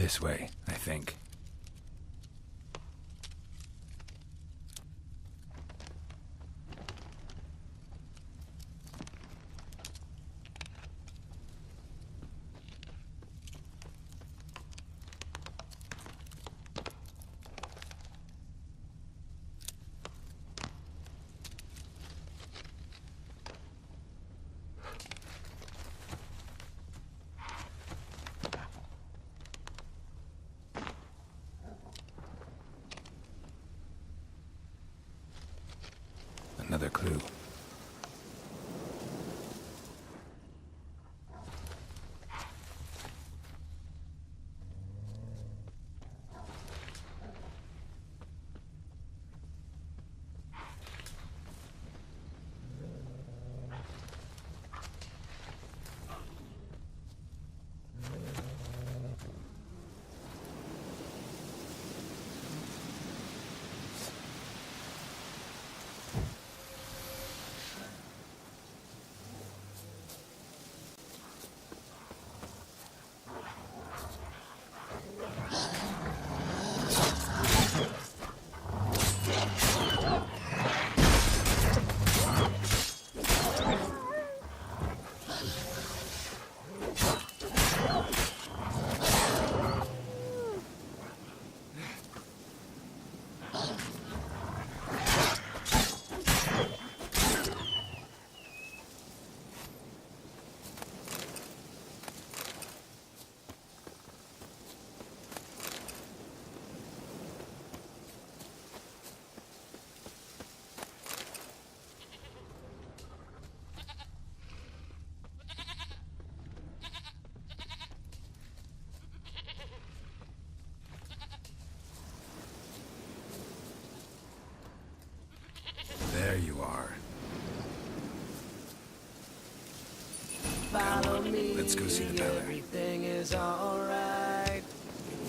This way, I think. Another clue. There you are. Follow me. Let's go see the Beller. Everything is alright.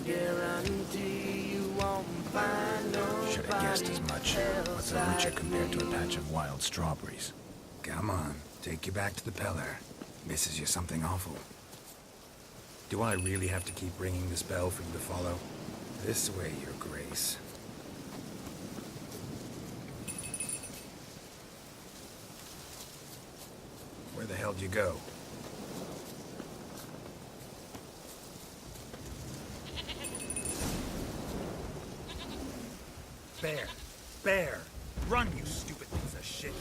Guarantee you won't find nobody. Should have guessed as much. What's a Lucha compared to a patch of wild strawberries? Come on, take you back to the Peller. Misses you something awful. Do I really have to keep ringing this bell for you to follow? This way, Your Grace. Where the hell'd you go? Bear! Bear! Run, you stupid piece of shit!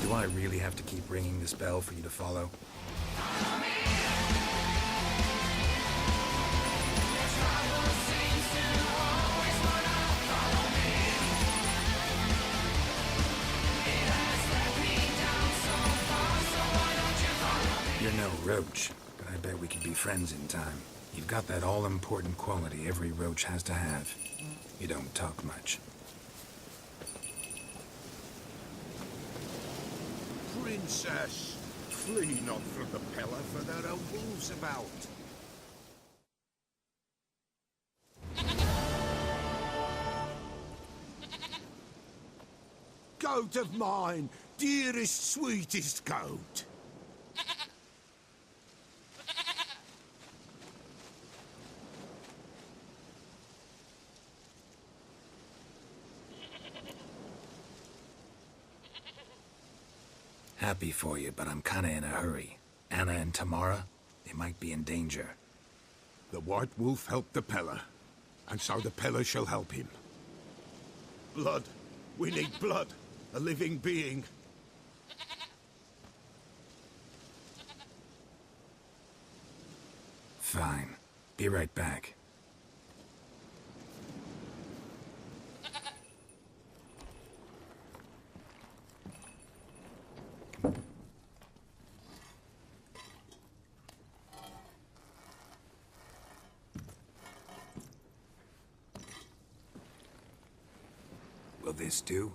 Do I really have to keep ringing this bell for you to follow? You're no roach, but I bet we could be friends in time. You've got that all-important quality every roach has to have. You don't talk much. Princess, flee not from the Peller, for there are wolves about. goat of mine, dearest, sweetest goat. Happy for you, but I'm kinda in a hurry. Anna and Tamara, they might be in danger. The White Wolf helped the Peller, and so the Peller shall help him. Blood. We need blood. A living being. Fine. Be right back. Will this do?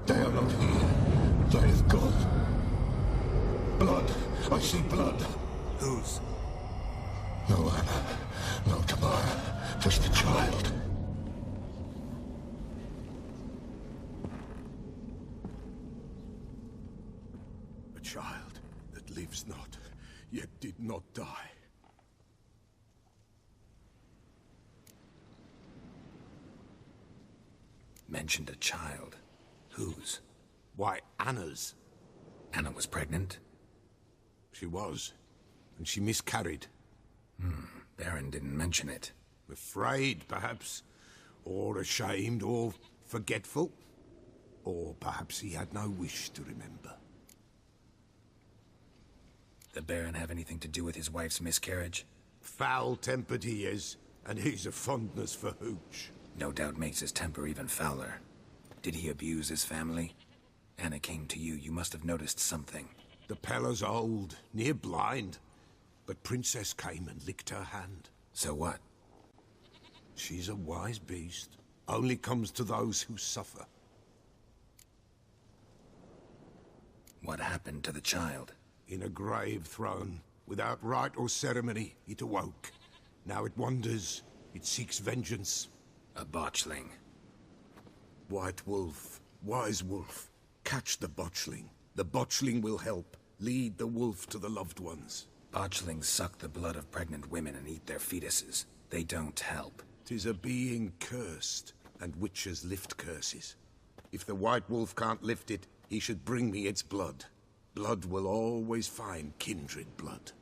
They are not here. They have gone. Blood. I see blood. Whose? No Anna. No Tamara. Just the child. A child that lives not, yet did not die. Mentioned a child. Whose? Why, Anna's. Anna was pregnant? She was, and she miscarried. Baron didn't mention it. Afraid, perhaps, or ashamed, or forgetful. Or perhaps he had no wish to remember. The Baron have anything to do with his wife's miscarriage? Foul-tempered he is, and he's a fondness for hooch. No doubt makes his temper even fouler. Did he abuse his family? Anna came to you. You must have noticed something. The Peller's old, near blind. But Princess came and licked her hand. So what? She's a wise beast. Only comes to those who suffer. What happened to the child? In a grave thrown, without rite or ceremony, it awoke. Now it wanders. It seeks vengeance. A botchling. White Wolf, wise wolf, catch the botchling. The botchling will help. Lead the wolf to the loved ones. Botchlings suck the blood of pregnant women and eat their fetuses. They don't help. 'Tis a being cursed, and witches lift curses. If the White Wolf can't lift it, he should bring me its blood. Blood will always find kindred blood.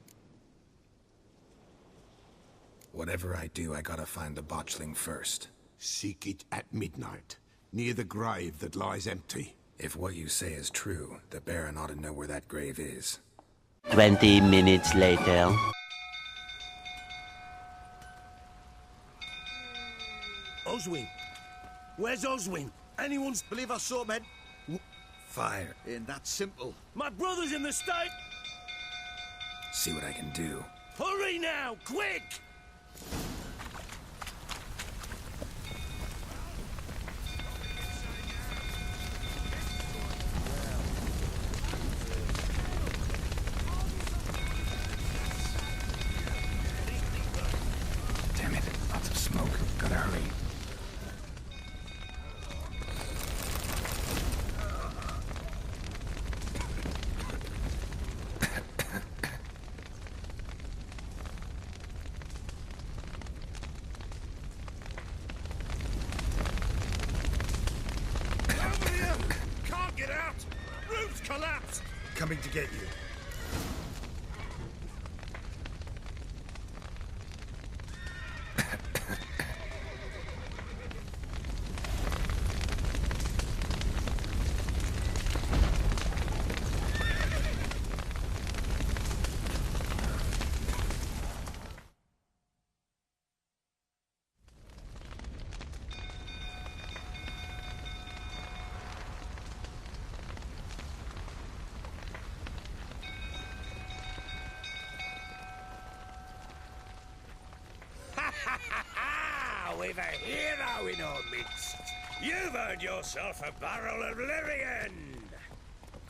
Whatever I do, I gotta find the botchling first. Seek it at midnight, near the grave that lies empty. If what you say is true, the Baron ought to know where that grave is. 20 minutes later. Oswin? Where's Oswin? Anyone's... Believe I saw men. Fire. Ain't that simple. My brother's in the state! See what I can do. Hurry now, quick! Damn it. Lots of smoke. Gotta hurry. Over here! Can't get out! Roof's collapsed! Coming to get you. We've a hero in our midst. You've earned yourself a barrel of Lyrian.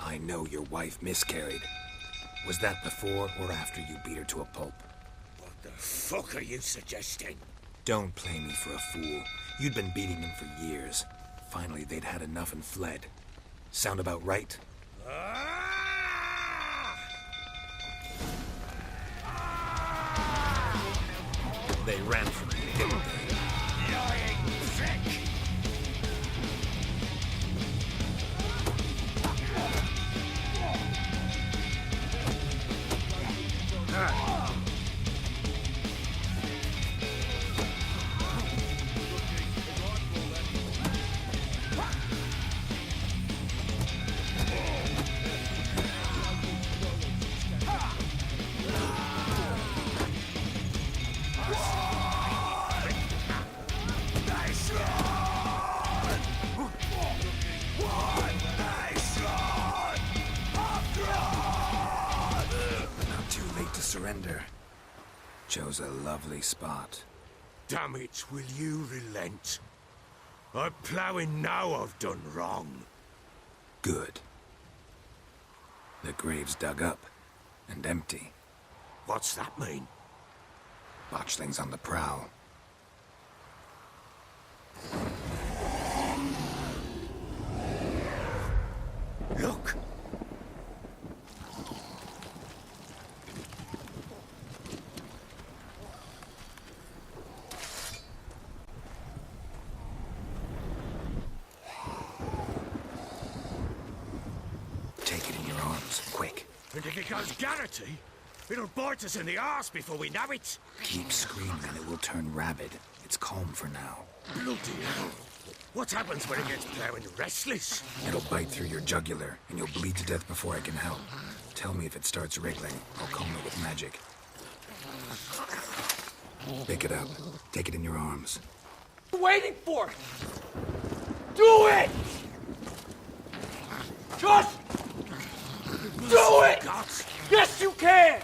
I know your wife miscarried. Was that before or after you beat her to a pulp? What the fuck are you suggesting? Don't play me for a fool. You'd been beating them for years. Finally, they'd had enough and fled. Sound about right? They ran from me, didn't they? Lying prick! Not too late to surrender. Chose a lovely spot. Damn it, will you relent? I'm ploughing now I've done wrong. Good. The grave's dug up and empty. What's that mean? Botchling's on the prowl. Look! Take it in your arms, quick. And if it goes Garrity, it'll bite us in the arse before we know it. Keep screaming and it will turn rabid. It's calm for now. Bloody hell. What happens when it gets ploughing restless? It'll bite through your jugular, and you'll bleed to death before I can help. Tell me if it starts wriggling. I'll calm it with magic. Pick it up. Take it in your arms. Waiting for it! Do it! Just do it! Gods! Yes, you can!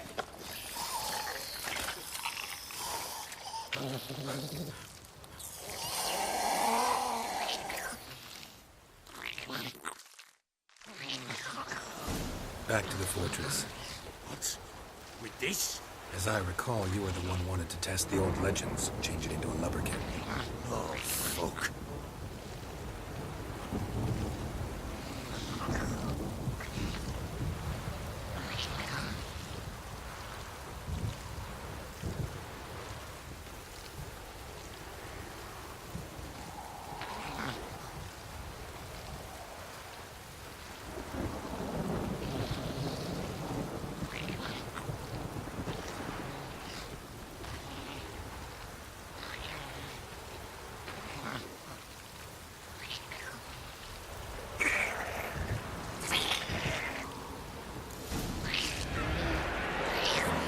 Back to the fortress. What? With this? As I recall, you were the one wanted to test the old legends, change it into a lubberkin. Oh, fuck.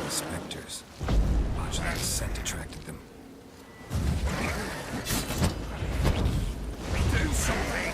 The specters. Botchling's scent attracted them. Do something!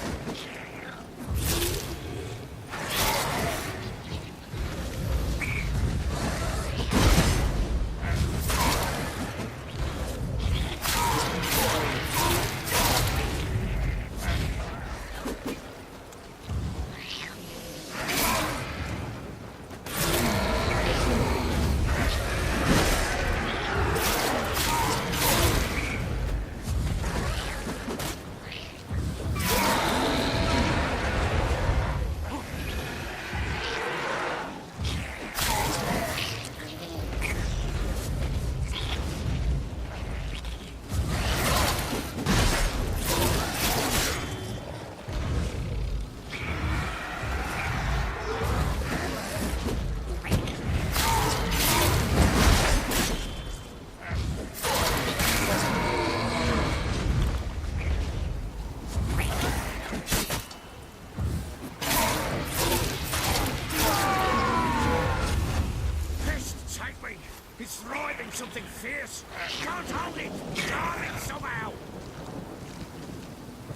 It's writhing something fierce. Can't hold it. Calm it somehow.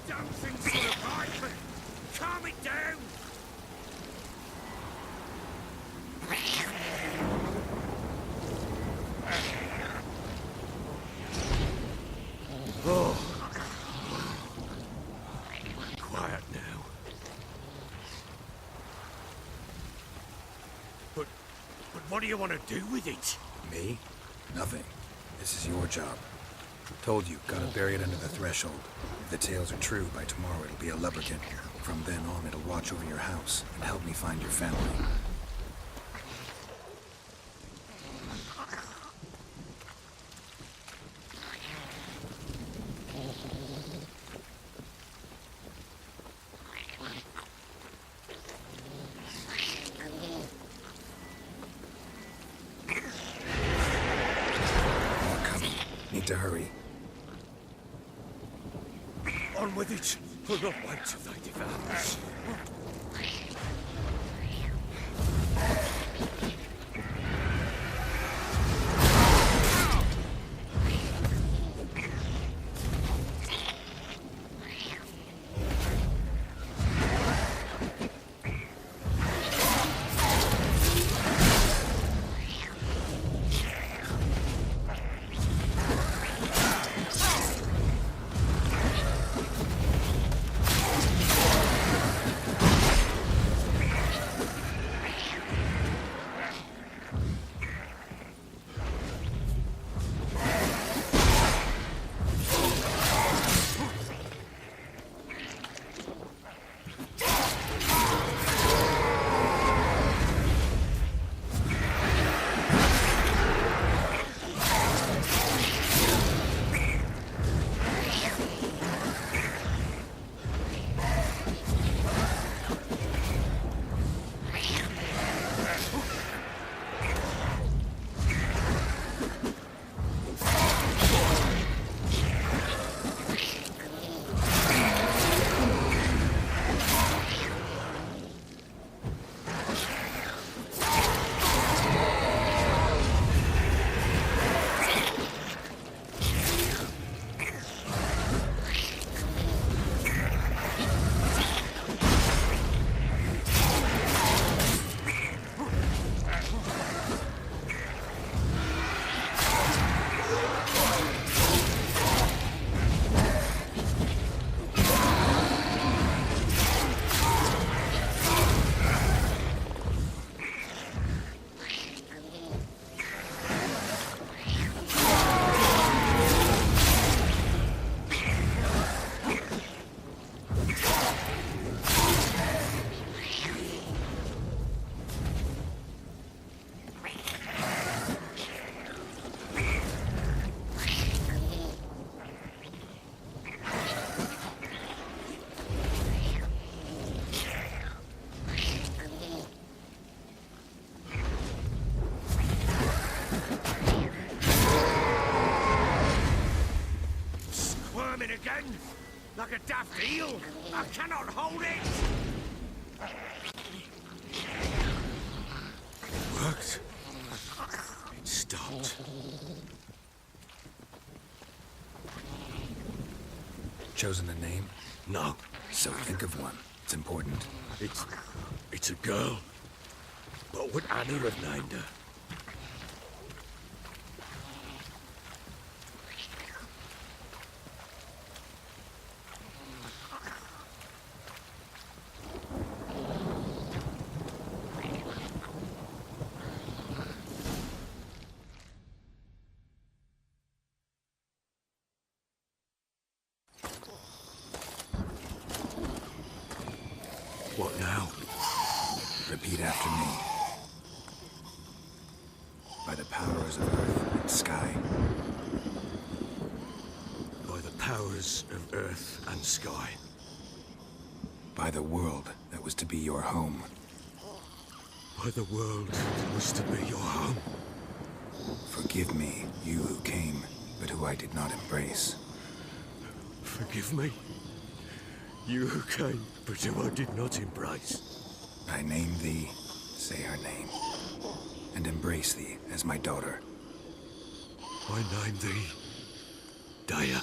Don't think so right, but calm it down. But what do you want to do with it? Me? Nothing. This is your job. Told you, gotta bury it under the threshold. If the tales are true, by tomorrow it'll be a lubberkin. From then on, it'll watch over your house and help me find your family. More coming. Need to hurry. On with it. We'll not wait till they devour us. Again? Like a daft eel? I cannot hold it! It worked. It stopped. Chosen a name? No. So think of one. It's important. It's a girl. What would Anna have named her? What now? Repeat after me. By the powers of earth and sky. By the powers of earth and sky. By the world that was to be your home. By the world that was to be your home. Forgive me, you who came, but who I did not embrace. Forgive me. You who came, but who I did not embrace. I name thee, say her name, and embrace thee as my daughter. I name thee Daya,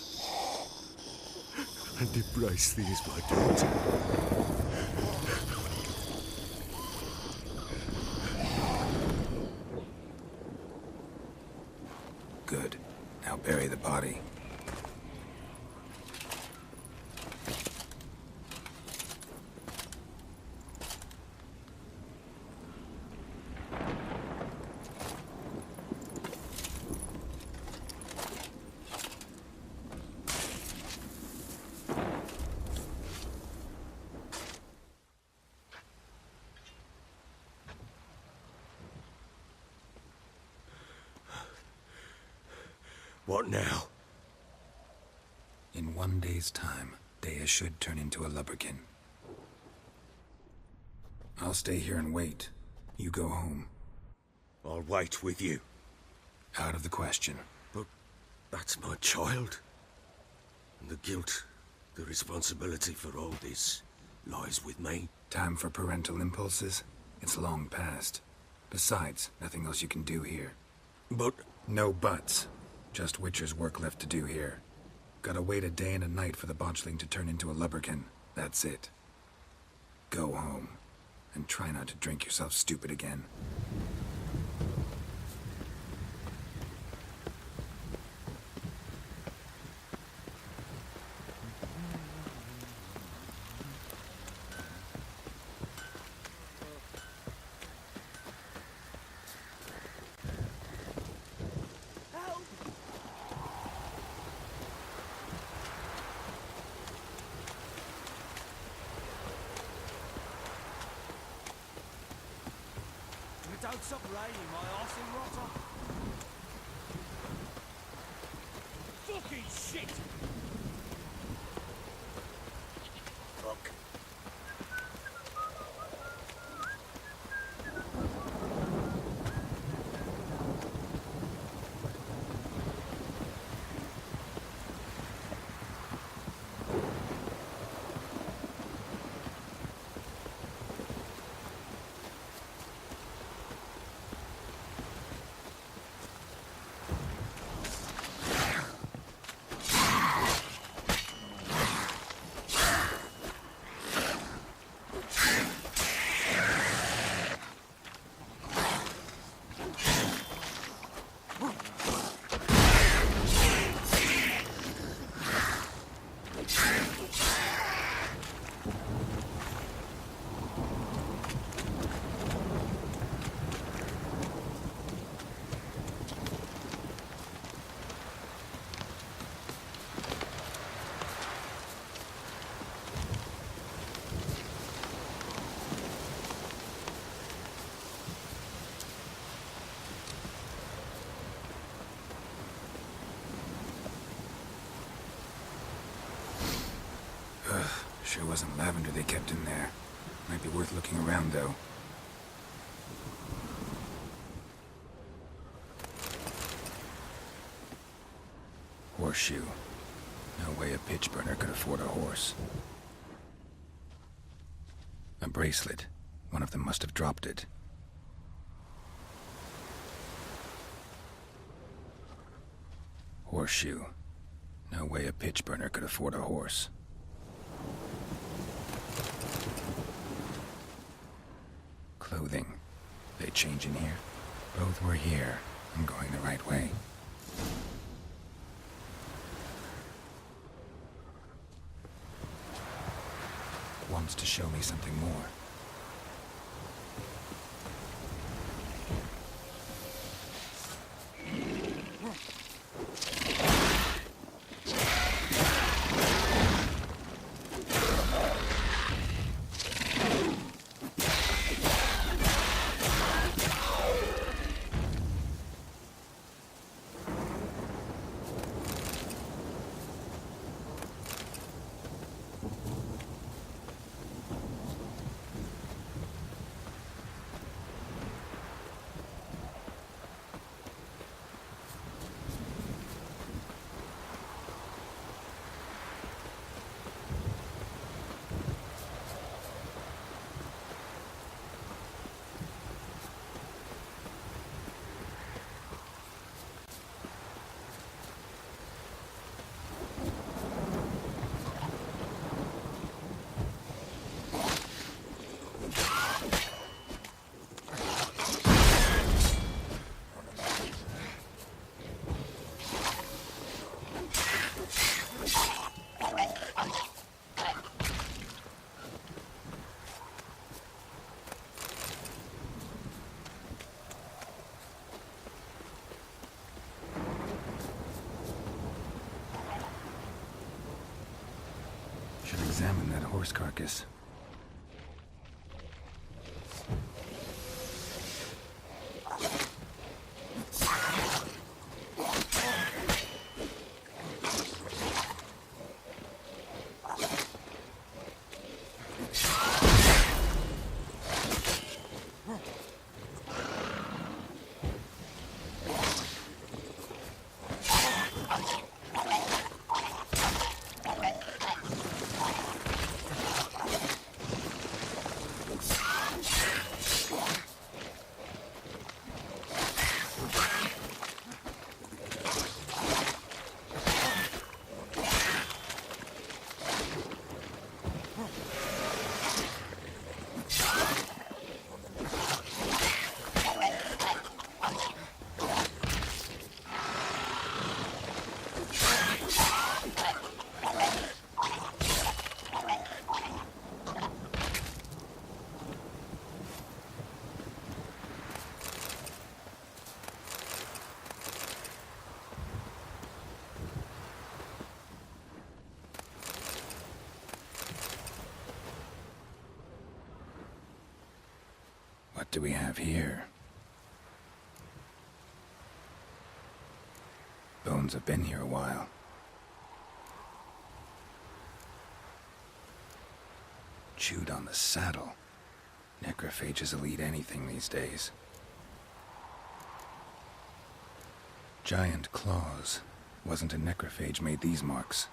and embrace thee as my daughter. Good. Now bury the body. What now? In 1 day's time, Dea should turn into a lubberkin. I'll stay here and wait. You go home. I'll wait with you. Out of the question. But that's my child. And the guilt, the responsibility for all this, lies with me. Time for parental impulses? It's long past. Besides, nothing else you can do here. But No buts. Just Witcher's work left to do here. Gotta wait a day and a night for the botchling to turn into a lubberkin. That's it. Go home. And try not to drink yourself stupid again. Don't stop raining, my arse will rot off. Fucking shit! Fuck. Sure wasn't lavender they kept in there. Might be worth looking around, though. Horseshoe. No way a pitch burner could afford a horse. A bracelet. One of them must have dropped it. Horseshoe. No way a pitch burner could afford a horse. Clothing. They change in here? Both were here. I'm going the right way. Wants to show me something more. Should examine that horse carcass. do we have here? Bones have been here a while. Chewed on the saddle. Necrophages will eat anything these days. Giant claws. Wasn't a necrophage made these marks.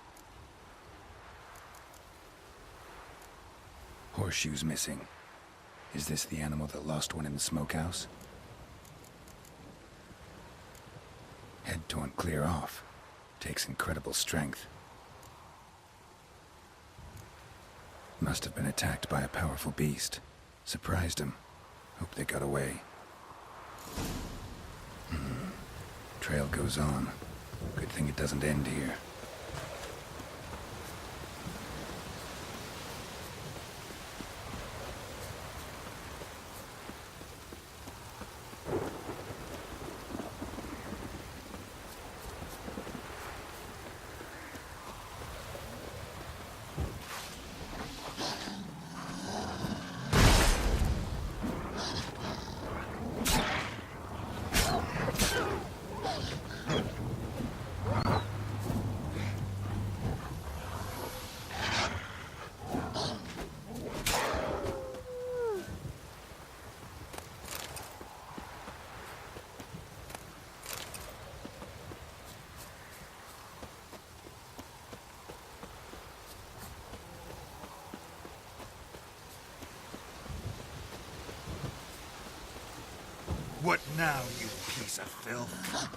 Horseshoes missing. Is this the animal that lost one in the smokehouse? Head torn clear off. Takes incredible strength. Must have been attacked by a powerful beast. Surprised him. Hope they got away. Trail goes on. Good thing it doesn't end here. What now, you piece of filth?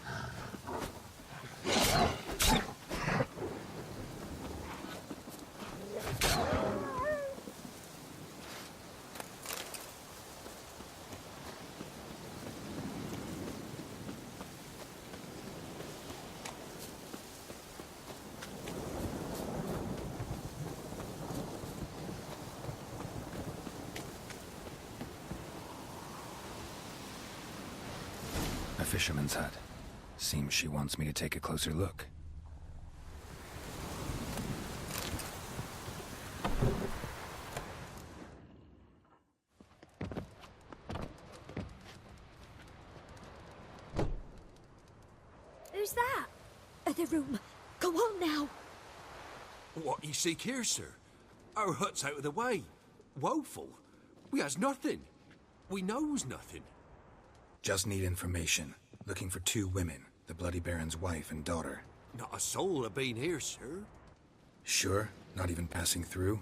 A fisherman's hut. Seems she wants me to take a closer look. Who's that? The room. Go on now. What you seek here, sir? Our hut's out of the way. Woeful. We has nothing. We knows nothing. Just need information. Looking for 2 women. The Bloody Baron's wife and daughter. Not a soul have been here, sir. Sure? Not even passing through?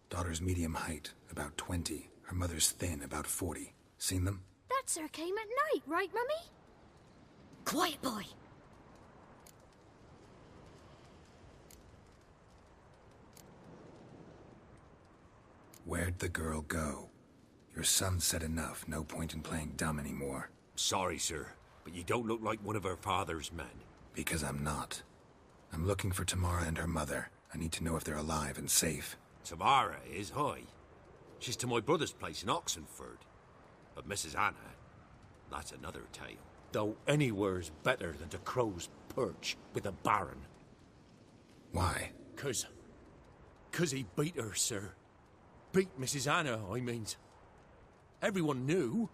Daughter's medium height, about 20. Her mother's thin, about 40. Seen them? That sir came at night, right, Mummy? Quiet, boy. Where'd the girl go? Your son said enough. No point in playing dumb anymore. Sorry, sir, but you don't look like one of our father's men. Because I'm not. I'm looking for Tamara and her mother. I need to know if they're alive and safe. Tamara is, hi. She's to my brother's place in Oxenford. But Mrs. Anna, that's another tale. Though anywhere's better than to Crow's Perch with a baron. Why? 'Cause he beat her, sir. Beat Mrs. Anna, I means. Everyone knew,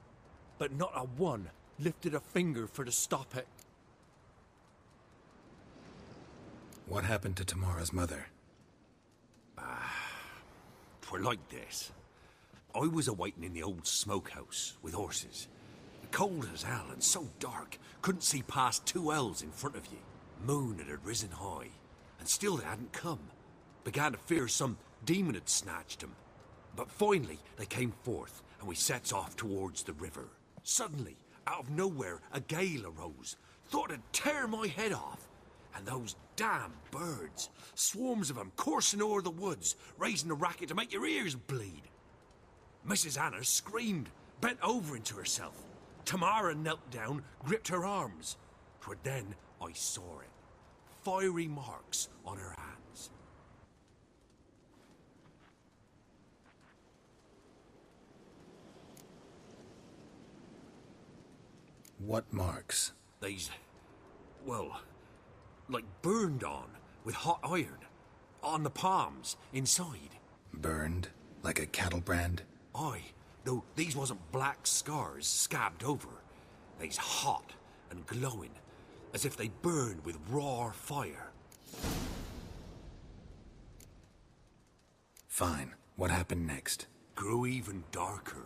but not a one lifted a finger for to stop it. What happened to Tamara's mother? 'Twere like this. I was awaiting in the old smokehouse with horses. Cold as hell and so dark, couldn't see past 2 ells in front of you. Moon had risen high, and still they hadn't come. Began to fear some demon had snatched them. But finally they came forth, and we sets off towards the river. Suddenly, out of nowhere, a gale arose. Thought it'd tear my head off. And those damn birds, swarms of them coursing o'er the woods, raising a racket to make your ears bleed. Mrs. Anna screamed, bent over into herself. Tamara knelt down, gripped her arms. 'Twere then I saw it. Fiery marks on her hands. What marks? These, well, like burned on with hot iron. On the palms, inside. Burned? Like a cattle brand? Aye, Though these wasn't black scars scabbed over. They's hot and glowing, as if they burned with raw fire. Fine. What happened next? Grew even darker.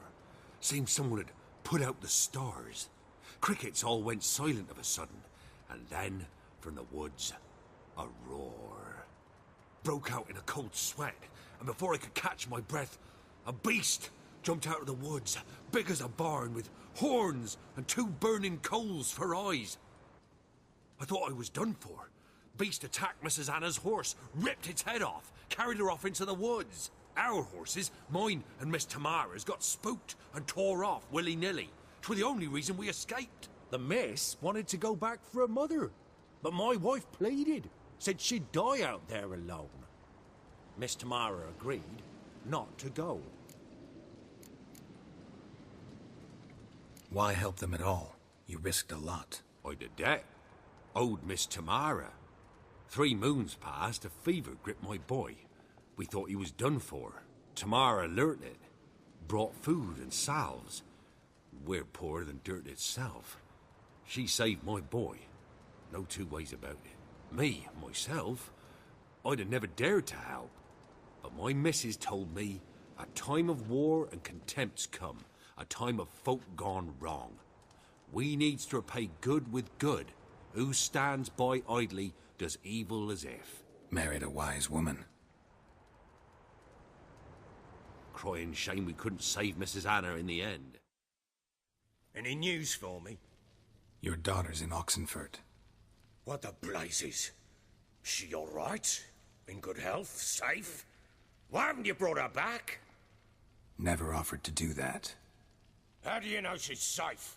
Seemed someone had put out the stars. Crickets all went silent of a sudden, and then, from the woods, a roar. Broke out in a cold sweat, and before I could catch my breath, a beast jumped out of the woods, big as a barn, with horns and 2 burning coals for eyes. I thought I was done for. Beast attacked Mrs. Anna's horse, ripped its head off, carried her off into the woods. Our horses, mine and Miss Tamara's, got spooked and tore off willy-nilly. 'Twere the only reason we escaped. The miss wanted to go back for her mother, but my wife pleaded, said she'd die out there alone. Miss Tamara agreed not to go. Why help them at all? You risked a lot. I'd a debt. Owed Miss Tamara. 3 moons passed, a fever gripped my boy. We thought he was done for. Tamara learnt it. Brought food and salves. We're poorer than dirt itself. She saved my boy. No 2 ways about it. Me, myself, I'd have never dared to help. But my missus told me a time of war and contempt's come. A time of folk gone wrong. We needs to repay good with good. Who stands by idly does evil as if. Married a wise woman. Crying shame we couldn't save Mrs. Anna in the end. Any news for me? Your daughter's in Oxenfurt. What the blazes? She all right? In good health? Safe? Why haven't you brought her back? Never offered to do that. How do you know she's safe?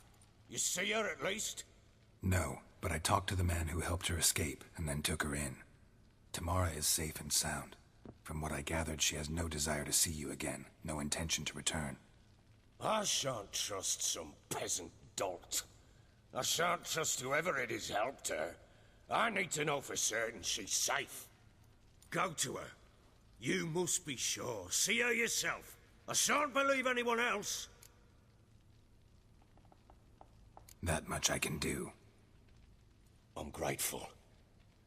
You see her at least? No, but I talked to the man who helped her escape and then took her in. Tamara is safe and sound. From what I gathered, she has no desire to see you again, no intention to return. I shan't trust some peasant dolt. I shan't trust whoever it is helped her. I need to know for certain she's safe. Go to her. You must be sure. See her yourself. I shan't believe anyone else. That much I can do. I'm grateful.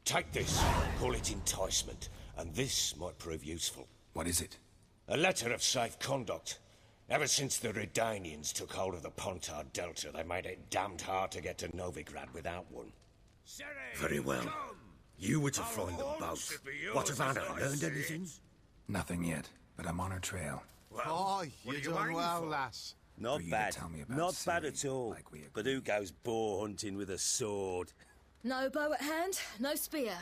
Take this, call it enticement, and this might prove useful. What is it? A letter of safe conduct. Ever since the Redanians took hold of the Pontar Delta, they made it damned hard to get to Novigrad without one. Very well. You were to find them both. What of Anna? Learned anything? Nothing yet, but I'm on her trail. Well, you done well, lass. Not For you to bad. tell me about Not bad Ciri, at all. like we But who goes boar hunting with a sword? No bow at hand, no spear.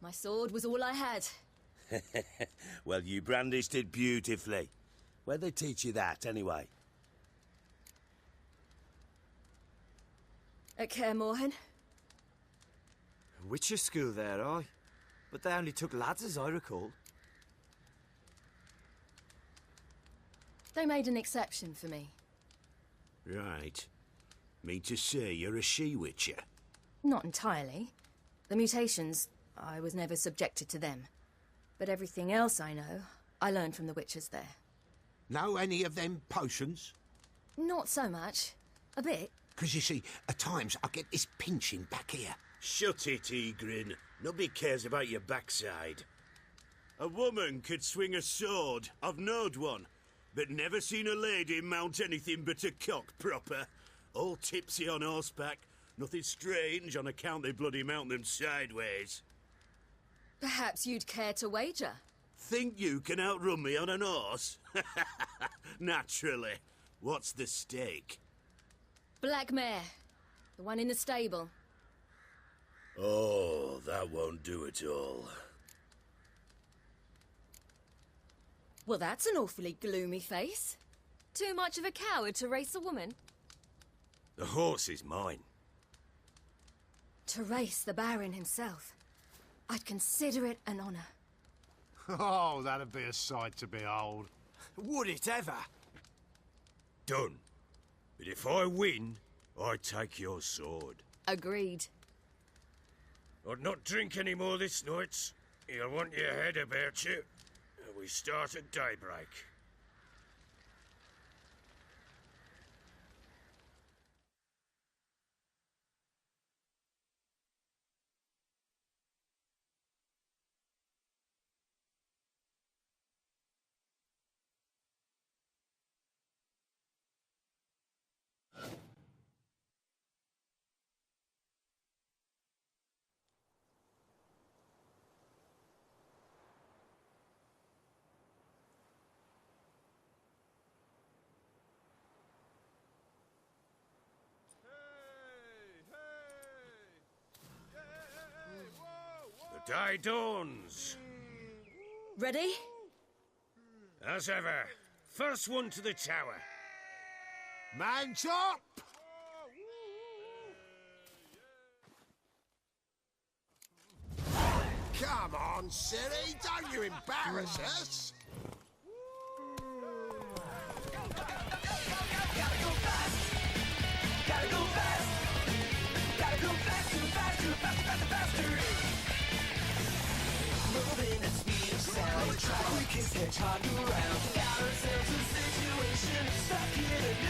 My sword was all I had. Well, you brandished it beautifully. Where'd they teach you that, anyway? At Kaer Morhen. Witcher school there, aye. But they only took lads, as I recall. They made an exception for me. Right. Mean to say you're a she-witcher? Not entirely. The mutations, I was never subjected to them. But everything else I know, I learned from the witches there. Know any of them potions? Not so much. A bit. 'Cause you see, at times I get this pinching back here. Shut it, Egrin. Nobody cares about your backside. A woman could swing a sword. I've knowed one. But never seen a lady mount anything but a cock proper. All tipsy on horseback. Nothing strange on account they bloody mount them sideways. Perhaps you'd care to wager? Think you can outrun me on an horse? Naturally. What's the stake? Black mare. The one in the stable. Oh, that won't do it all. Well, that's an awfully gloomy face. Too much of a coward to race a woman. The horse is mine. To race the Baron himself. I'd consider it an honor. Oh, that'd be a sight to behold. Would it ever? Done. But if I win, I take your sword. Agreed. I'd not drink any more this night. You'll want your head about you. We start at daybreak. Day dawns. Ready? As ever. First one to the tower. Man's up! Come on, silly, don't you embarrass us! Moving at speed of sound, quickest hedgehog around. Got ourselves a situation, stuck in a